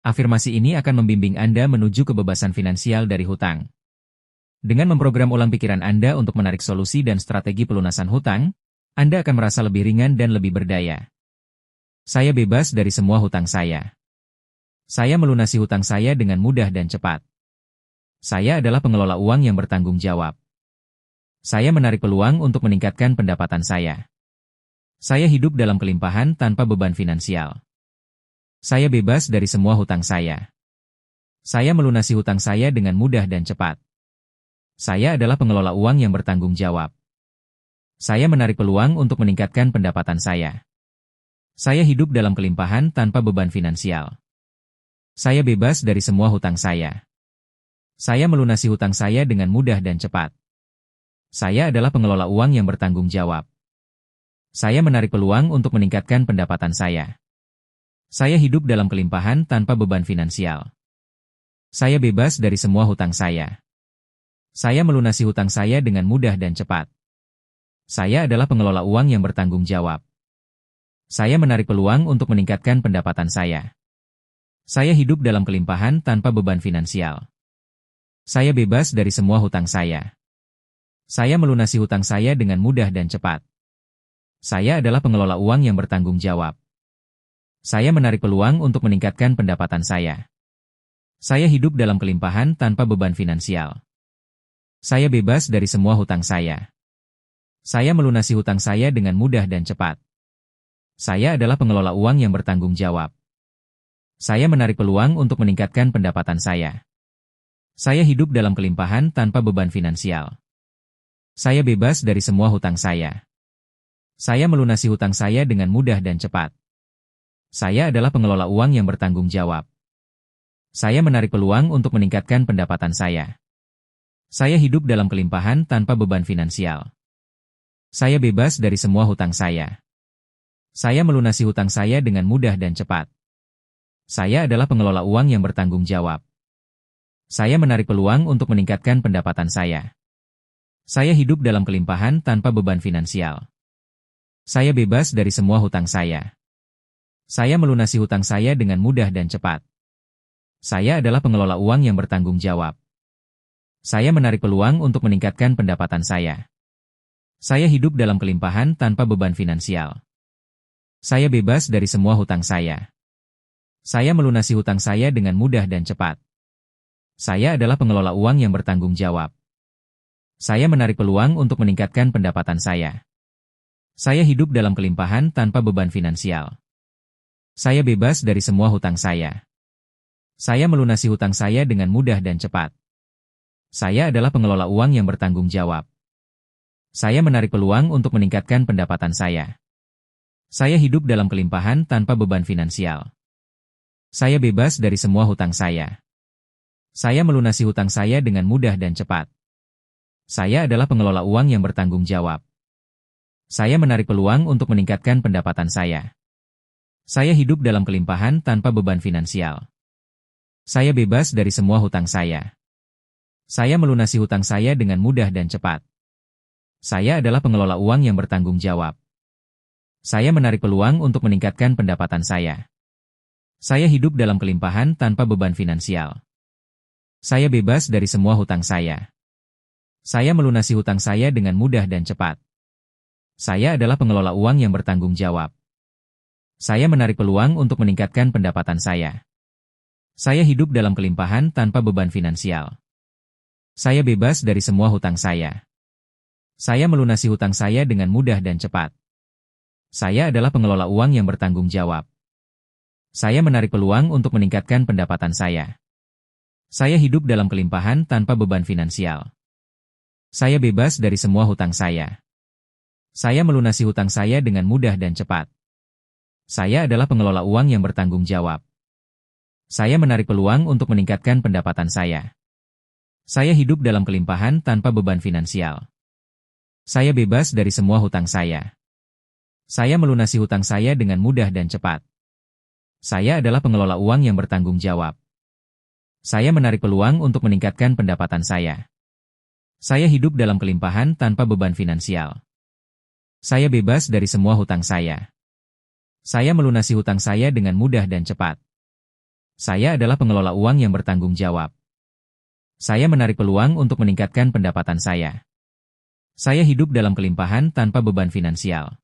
Afirmasi ini akan membimbing Anda menuju kebebasan finansial dari hutang. Dengan memprogram ulang pikiran Anda untuk menarik solusi dan strategi pelunasan hutang, Anda akan merasa lebih ringan dan lebih berdaya. Saya bebas dari semua hutang saya. Saya melunasi hutang saya dengan mudah dan cepat. Saya adalah pengelola uang yang bertanggung jawab. Saya menarik peluang untuk meningkatkan pendapatan saya. Saya hidup dalam kelimpahan tanpa beban finansial. Saya bebas dari semua hutang saya. Saya melunasi hutang saya dengan mudah dan cepat. Saya adalah pengelola uang yang bertanggung jawab. Saya menarik peluang untuk meningkatkan pendapatan saya. Saya hidup dalam kelimpahan tanpa beban finansial. Saya bebas dari semua hutang saya. Saya melunasi hutang saya dengan mudah dan cepat. Saya adalah pengelola uang yang bertanggung jawab. Saya menarik peluang untuk meningkatkan pendapatan saya. Saya hidup dalam kelimpahan tanpa beban finansial. Saya bebas dari semua hutang saya. Saya melunasi hutang saya dengan mudah dan cepat. Saya adalah pengelola uang yang bertanggung jawab. Saya menarik peluang untuk meningkatkan pendapatan saya. Saya hidup dalam kelimpahan tanpa beban finansial. Saya bebas dari semua hutang saya. Saya melunasi hutang saya dengan mudah dan cepat. Saya adalah pengelola uang yang bertanggung jawab. Saya menarik peluang untuk meningkatkan pendapatan saya. Saya hidup dalam kelimpahan tanpa beban finansial. Saya bebas dari semua hutang saya. Saya melunasi hutang saya dengan mudah dan cepat. Saya adalah pengelola uang yang bertanggung jawab. Saya menarik peluang untuk meningkatkan pendapatan saya. Saya hidup dalam kelimpahan tanpa beban finansial. Saya bebas dari semua hutang saya. Saya melunasi hutang saya dengan mudah dan cepat. Saya adalah pengelola uang yang bertanggung jawab. Saya menarik peluang untuk meningkatkan pendapatan saya. Saya hidup dalam kelimpahan tanpa beban finansial. Saya bebas dari semua hutang saya. Saya melunasi hutang saya dengan mudah dan cepat. Saya adalah pengelola uang yang bertanggung jawab. Saya menarik peluang untuk meningkatkan pendapatan saya. Saya hidup dalam kelimpahan tanpa beban finansial. Saya bebas dari semua hutang saya. Saya melunasi hutang saya dengan mudah dan cepat. Saya adalah pengelola uang yang bertanggung jawab. Saya menarik peluang untuk meningkatkan pendapatan saya. Saya hidup dalam kelimpahan tanpa beban finansial. Saya bebas dari semua hutang saya. Saya melunasi hutang saya dengan mudah dan cepat. Saya adalah pengelola uang yang bertanggung jawab. Saya menarik peluang untuk meningkatkan pendapatan saya. Saya hidup dalam kelimpahan tanpa beban finansial. Saya bebas dari semua hutang saya. Saya melunasi hutang saya dengan mudah dan cepat. Saya adalah pengelola uang yang bertanggung jawab. Saya menarik peluang untuk meningkatkan pendapatan saya. Saya hidup dalam kelimpahan tanpa beban finansial. Saya bebas dari semua hutang saya. Saya melunasi hutang saya dengan mudah dan cepat. Saya adalah pengelola uang yang bertanggung jawab. Saya menarik peluang untuk meningkatkan pendapatan saya. Saya hidup dalam kelimpahan tanpa beban finansial. Saya bebas dari semua hutang saya. Saya melunasi hutang saya dengan mudah dan cepat. Saya adalah pengelola uang yang bertanggung jawab. Saya menarik peluang untuk meningkatkan pendapatan saya. Saya hidup dalam kelimpahan tanpa beban finansial. Saya bebas dari semua hutang saya. Saya melunasi hutang saya dengan mudah dan cepat. Saya adalah pengelola uang yang bertanggung jawab. Saya menarik peluang untuk meningkatkan pendapatan saya. Saya hidup dalam kelimpahan tanpa beban finansial. Saya bebas dari semua hutang saya. Saya melunasi hutang saya dengan mudah dan cepat. Saya adalah pengelola uang yang bertanggung jawab. Saya menarik peluang untuk meningkatkan pendapatan saya. Saya hidup dalam kelimpahan tanpa beban finansial. Saya bebas dari semua hutang saya. Saya melunasi hutang saya dengan mudah dan cepat. Saya adalah pengelola uang yang bertanggung jawab. Saya menarik peluang untuk meningkatkan pendapatan saya. Saya hidup dalam kelimpahan tanpa beban finansial. Saya bebas dari semua hutang saya. Saya melunasi hutang saya dengan mudah dan cepat. Saya adalah pengelola uang yang bertanggung jawab. Saya menarik peluang untuk meningkatkan pendapatan saya. Saya hidup dalam kelimpahan tanpa beban finansial. Saya bebas dari semua hutang saya. Saya melunasi hutang saya dengan mudah dan cepat. Saya adalah pengelola uang yang bertanggung jawab. Saya menarik peluang untuk meningkatkan pendapatan saya. Saya hidup dalam kelimpahan tanpa beban finansial.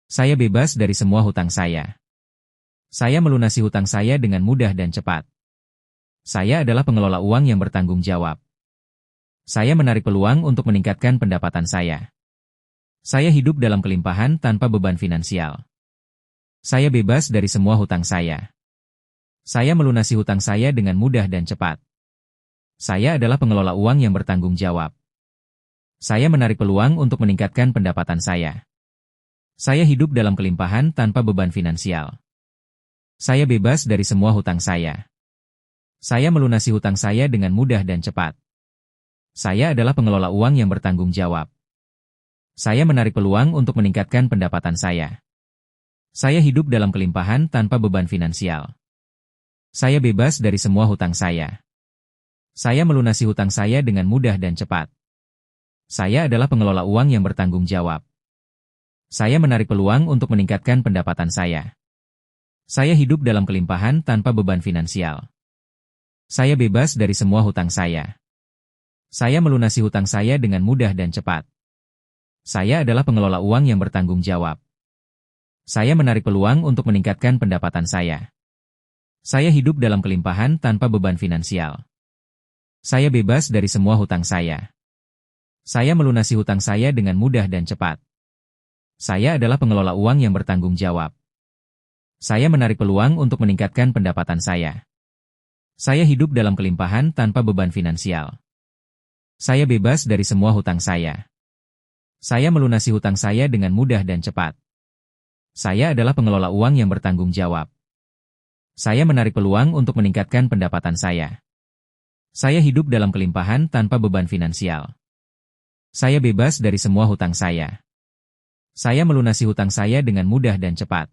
Saya bebas dari semua hutang saya. Saya melunasi hutang saya dengan mudah dan cepat. Saya adalah pengelola uang yang bertanggung jawab. Saya menarik peluang untuk meningkatkan pendapatan saya. Saya hidup dalam kelimpahan tanpa beban finansial. Saya bebas dari semua hutang saya. Saya melunasi hutang saya dengan mudah dan cepat. Saya adalah pengelola uang yang bertanggung jawab. Saya menarik peluang untuk meningkatkan pendapatan saya. Saya hidup dalam kelimpahan tanpa beban finansial. Saya bebas dari semua hutang saya. Saya melunasi hutang saya dengan mudah dan cepat. Saya adalah pengelola uang yang bertanggung jawab. Saya menarik peluang untuk meningkatkan pendapatan saya. Saya hidup dalam kelimpahan tanpa beban finansial. Saya bebas dari semua hutang saya. Saya melunasi hutang saya dengan mudah dan cepat. Saya adalah pengelola uang yang bertanggung jawab. Saya menarik peluang untuk meningkatkan pendapatan saya. Saya hidup dalam kelimpahan tanpa beban finansial. Saya bebas dari semua hutang saya. Saya melunasi hutang saya dengan mudah dan cepat. Saya adalah pengelola uang yang bertanggung jawab. Saya menarik peluang untuk meningkatkan pendapatan saya. Saya hidup dalam kelimpahan tanpa beban finansial. Saya bebas dari semua hutang saya. Saya melunasi hutang saya dengan mudah dan cepat. Saya adalah pengelola uang yang bertanggung jawab. Saya menarik peluang untuk meningkatkan pendapatan saya. Saya hidup dalam kelimpahan tanpa beban finansial. Saya bebas dari semua hutang saya. Saya melunasi hutang saya dengan mudah dan cepat. Saya adalah pengelola uang yang bertanggung jawab. Saya menarik peluang untuk meningkatkan pendapatan saya. Saya hidup dalam kelimpahan tanpa beban finansial. Saya bebas dari semua hutang saya. Saya melunasi hutang saya dengan mudah dan cepat.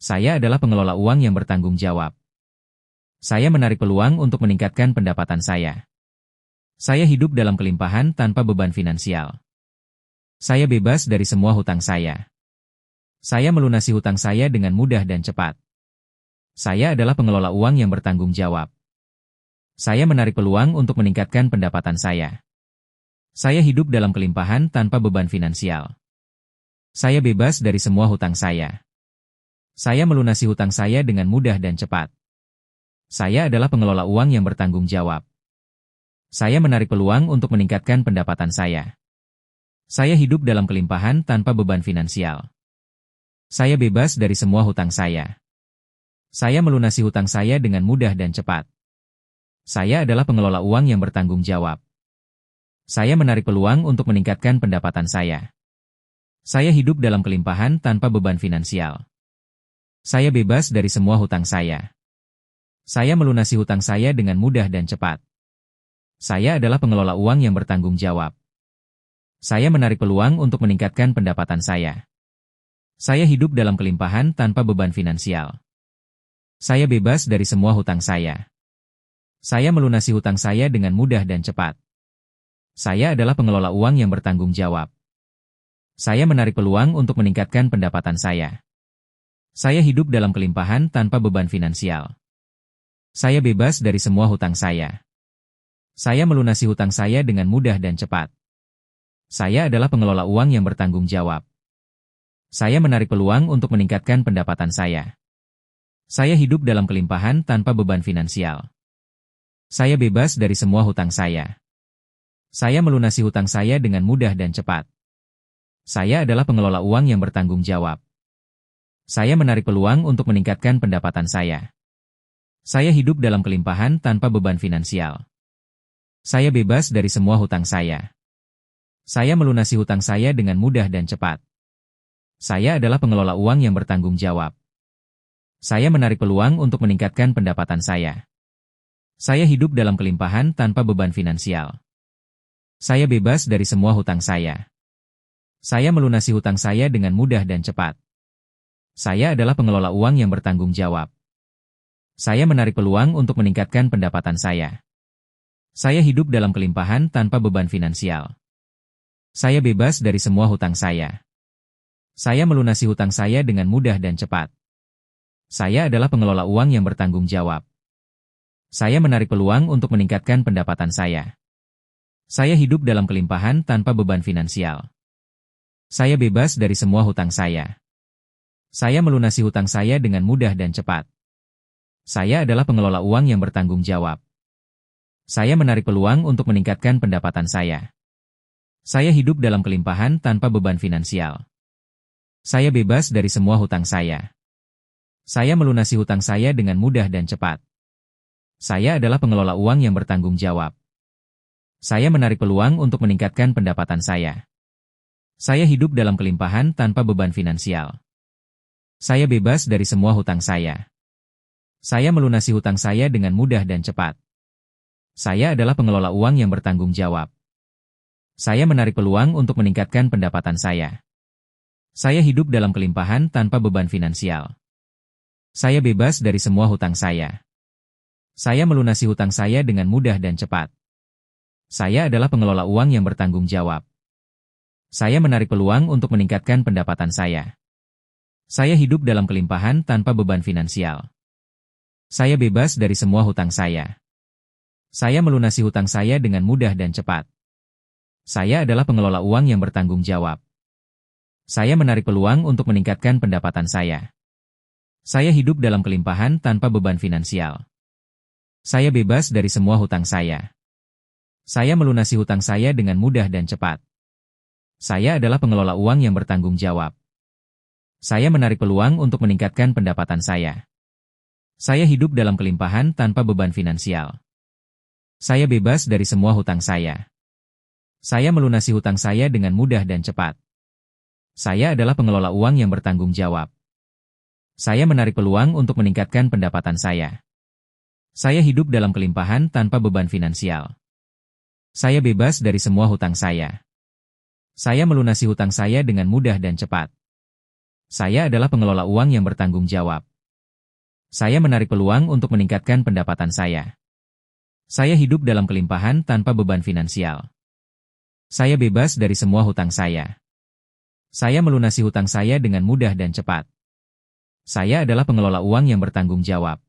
Saya adalah pengelola uang yang bertanggung jawab. Saya menarik peluang untuk meningkatkan pendapatan saya. Saya hidup dalam kelimpahan tanpa beban finansial. Saya bebas dari semua hutang saya. Saya melunasi hutang saya dengan mudah dan cepat. Saya adalah pengelola uang yang bertanggung jawab. Saya menarik peluang untuk meningkatkan pendapatan saya. Saya hidup dalam kelimpahan tanpa beban finansial. Saya bebas dari semua hutang saya. Saya melunasi hutang saya dengan mudah dan cepat. Saya adalah pengelola uang yang bertanggung jawab. Saya menarik peluang untuk meningkatkan pendapatan saya. Saya hidup dalam kelimpahan tanpa beban finansial. Saya bebas dari semua hutang saya. Saya melunasi hutang saya dengan mudah dan cepat. Saya adalah pengelola uang yang bertanggung jawab. Saya menarik peluang untuk meningkatkan pendapatan saya. Saya hidup dalam kelimpahan tanpa beban finansial. Saya bebas dari semua hutang saya. Saya melunasi hutang saya dengan mudah dan cepat. Saya adalah pengelola uang yang bertanggung jawab. Saya menarik peluang untuk meningkatkan pendapatan saya. Saya hidup dalam kelimpahan tanpa beban finansial. Saya bebas dari semua hutang saya. Saya melunasi hutang saya dengan mudah dan cepat. Saya adalah pengelola uang yang bertanggung jawab. Saya menarik peluang untuk meningkatkan pendapatan saya. Saya hidup dalam kelimpahan tanpa beban finansial. Saya bebas dari semua hutang saya. Saya melunasi hutang saya dengan mudah dan cepat. Saya adalah pengelola uang yang bertanggung jawab. Saya menarik peluang untuk meningkatkan pendapatan saya. Saya hidup dalam kelimpahan tanpa beban finansial. Saya bebas dari semua hutang saya. Saya melunasi hutang saya dengan mudah dan cepat. Saya adalah pengelola uang yang bertanggung jawab. Saya menarik peluang untuk meningkatkan pendapatan saya. Saya hidup dalam kelimpahan tanpa beban finansial. Saya bebas dari semua hutang saya. Saya melunasi hutang saya dengan mudah dan cepat. Saya adalah pengelola uang yang bertanggung jawab. Saya menarik peluang untuk meningkatkan pendapatan saya. Saya hidup dalam kelimpahan tanpa beban finansial. Saya bebas dari semua hutang saya. Saya melunasi hutang saya dengan mudah dan cepat. Saya adalah pengelola uang yang bertanggung jawab. Saya menarik peluang untuk meningkatkan pendapatan saya. Saya hidup dalam kelimpahan tanpa beban finansial. Saya bebas dari semua hutang saya. Saya melunasi hutang saya dengan mudah dan cepat. Saya adalah pengelola uang yang bertanggung jawab. Saya menarik peluang untuk meningkatkan pendapatan saya. Saya hidup dalam kelimpahan tanpa beban finansial. Saya bebas dari semua hutang saya. Saya melunasi hutang saya dengan mudah dan cepat. Saya adalah pengelola uang yang bertanggung jawab. Saya menarik peluang untuk meningkatkan pendapatan saya. Saya hidup dalam kelimpahan tanpa beban finansial. Saya bebas dari semua hutang saya. Saya melunasi hutang saya dengan mudah dan cepat. Saya adalah pengelola uang yang bertanggung jawab. Saya menarik peluang untuk meningkatkan pendapatan saya. Saya hidup dalam kelimpahan tanpa beban finansial. Saya bebas dari semua hutang saya. Saya melunasi hutang saya dengan mudah dan cepat. Saya adalah pengelola uang yang bertanggung jawab. Saya menarik peluang untuk meningkatkan pendapatan saya. Saya hidup dalam kelimpahan tanpa beban finansial. Saya bebas dari semua hutang saya. Saya melunasi hutang saya dengan mudah dan cepat. Saya adalah pengelola uang yang bertanggung jawab. Saya menarik peluang untuk meningkatkan pendapatan saya. Saya hidup dalam kelimpahan tanpa beban finansial. Saya bebas dari semua hutang saya. Saya melunasi hutang saya dengan mudah dan cepat. Saya adalah pengelola uang yang bertanggung jawab. Saya menarik peluang untuk meningkatkan pendapatan saya. Saya hidup dalam kelimpahan tanpa beban finansial. Saya bebas dari semua hutang saya. Saya melunasi hutang saya dengan mudah dan cepat. Saya adalah pengelola uang yang bertanggung jawab. Saya menarik peluang untuk meningkatkan pendapatan saya. Saya hidup dalam kelimpahan tanpa beban finansial. Saya bebas dari semua hutang saya. Saya melunasi hutang saya dengan mudah dan cepat. Saya adalah pengelola uang yang bertanggung jawab. Saya menarik peluang untuk meningkatkan pendapatan saya. Saya hidup dalam kelimpahan tanpa beban finansial. Saya bebas dari semua hutang saya. Saya melunasi hutang saya dengan mudah dan cepat. Saya adalah pengelola uang yang bertanggung jawab. Saya menarik peluang untuk meningkatkan pendapatan saya. Saya hidup dalam kelimpahan tanpa beban finansial. Saya bebas dari semua hutang saya. Saya melunasi hutang saya dengan mudah dan cepat. Saya adalah pengelola uang yang bertanggung jawab.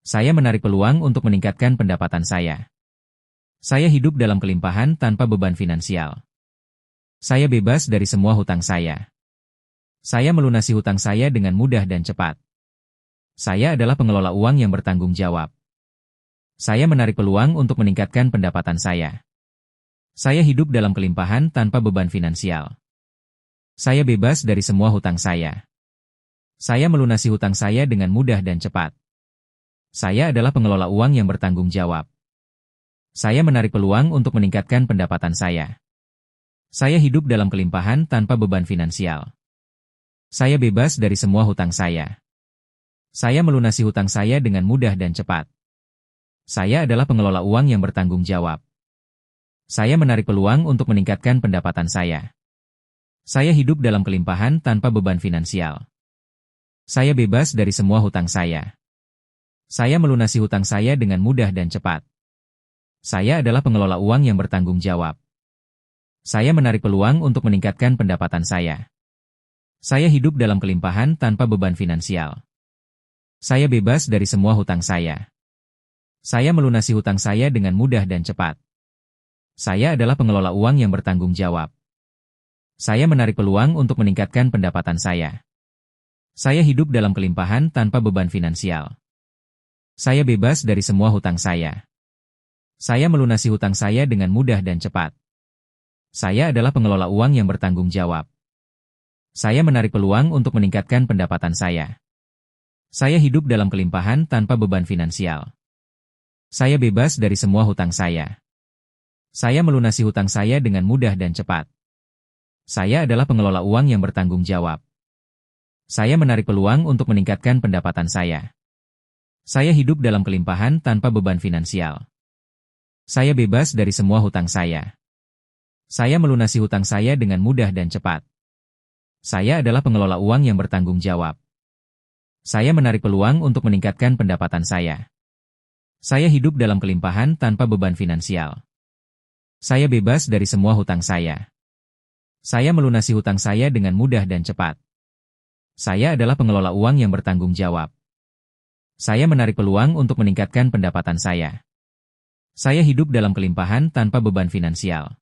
Saya menarik peluang untuk meningkatkan pendapatan saya. Saya hidup dalam kelimpahan tanpa beban finansial. Saya bebas dari semua hutang saya. Saya melunasi hutang saya dengan mudah dan cepat. Saya adalah pengelola uang yang bertanggung jawab. Saya menarik peluang untuk meningkatkan pendapatan saya. Saya hidup dalam kelimpahan tanpa beban finansial. Saya bebas dari semua hutang saya. Saya melunasi hutang saya dengan mudah dan cepat. Saya adalah pengelola uang yang bertanggung jawab. Saya menarik peluang untuk meningkatkan pendapatan saya. Saya hidup dalam kelimpahan tanpa beban finansial. Saya bebas dari semua hutang saya. Saya melunasi hutang saya dengan mudah dan cepat. Saya adalah pengelola uang yang bertanggung jawab. Saya menarik peluang untuk meningkatkan pendapatan saya. Saya hidup dalam kelimpahan tanpa beban finansial. Saya bebas dari semua hutang saya. Saya melunasi hutang saya dengan mudah dan cepat. Saya adalah pengelola uang yang bertanggung jawab. Saya menarik peluang untuk meningkatkan pendapatan saya. Saya hidup dalam kelimpahan tanpa beban finansial. Saya bebas dari semua hutang saya. Saya melunasi hutang saya dengan mudah dan cepat. Saya adalah pengelola uang yang bertanggung jawab. Saya menarik peluang untuk meningkatkan pendapatan saya. Saya hidup dalam kelimpahan tanpa beban finansial. Saya bebas dari semua hutang saya. Saya melunasi hutang saya dengan mudah dan cepat. Saya adalah pengelola uang yang bertanggung jawab. Saya menarik peluang untuk meningkatkan pendapatan saya. Saya hidup dalam kelimpahan tanpa beban finansial. Saya bebas dari semua hutang saya. Saya melunasi hutang saya dengan mudah dan cepat. Saya adalah pengelola uang yang bertanggung jawab. Saya menarik peluang untuk meningkatkan pendapatan saya. Saya hidup dalam kelimpahan tanpa beban finansial. Saya bebas dari semua hutang saya. Saya melunasi hutang saya dengan mudah dan cepat. Saya adalah pengelola uang yang bertanggung jawab. Saya menarik peluang untuk meningkatkan pendapatan saya. Saya hidup dalam kelimpahan tanpa beban finansial. Saya bebas dari semua hutang saya. Saya melunasi hutang saya dengan mudah dan cepat. Saya adalah pengelola uang yang bertanggung jawab. Saya menarik peluang untuk meningkatkan pendapatan saya. Saya hidup dalam kelimpahan tanpa beban finansial.